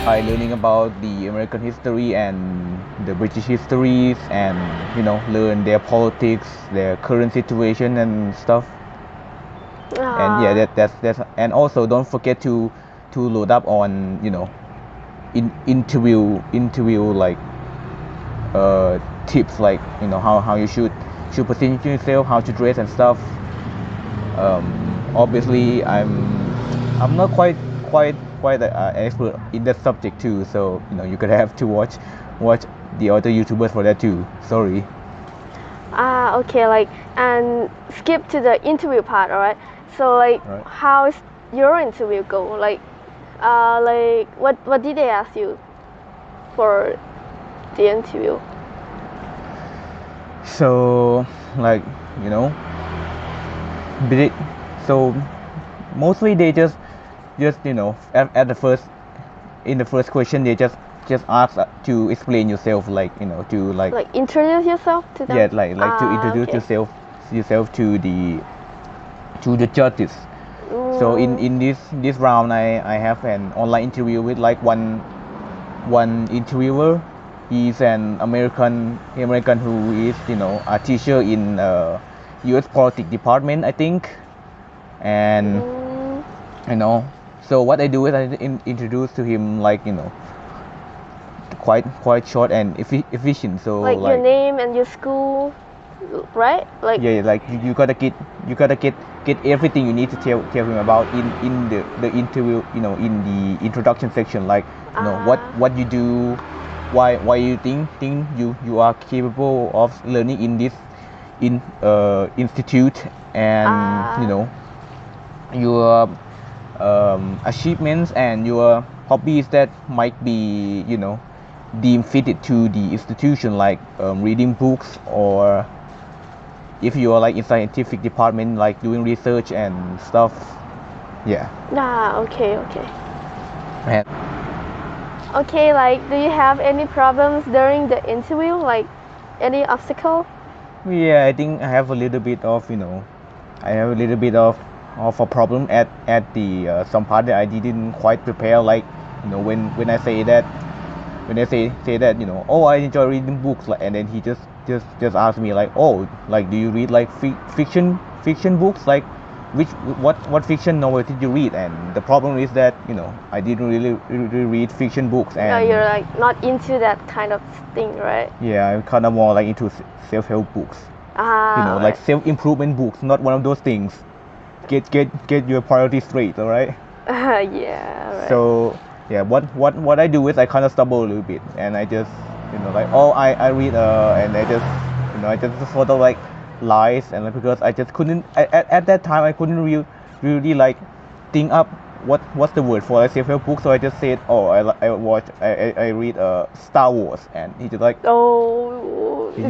I learning about the American history and the British histories and learn their politics, their current situation and stuff. And yeah, that's and also don't forget to load up on interview like tips like how you should position yourself, how to dress and stuff. Obviously I'm not quite an expert in that subject too, so you could have to watch the other YouTubers for that too. Sorry. Okay, like, and skip to the interview part, alright? So like, Right. how's your interview go? Like what did they ask you for the interview? So like so mostly they just at the first in the first question they just ask to explain yourself, like to like introduce yourself to them? yeah, like to introduce okay. yourself to the judges. So in this round I have an online interview with like one interviewer. He's an American who is a teacher in US politics department, I think. And so what I do is I introduce to him like quite short and efficient. So like your name and your school, right? Like yeah, like you gotta get everything you need to tell him about in the interview, in the introduction section, like what you do, why you think you are capable of learning in this institute, and your achievements and your hobbies that might be deemed fitted to the institution, like reading books, or if you are like in scientific department, like doing research and stuff. Yeah. Okay. And Okay, like, do you have any problems during the interview? Like, any obstacle? yeah, I think I have a little bit of a problem at the some part that I didn't quite prepare, like when I say that oh, I enjoy reading books, like, and then he just asked me like, oh, like, do you read like fiction books, like what fiction novel did you read? And the problem is that I didn't really read fiction books, and You're like not into that kind of thing, right? yeah, I'm kind of more like into self-help books, like self-improvement books, not one of those things. Get your priorities straight, all right? Yeah, right. So yeah, what I do is I kind of stumble a little bit, and I just like, oh, I read and I just sort of like lies, and because I just couldn't at that time I couldn't really like think up what's the word for a self-help book, so I just said, oh, I read Star Wars, and he just like Oh, he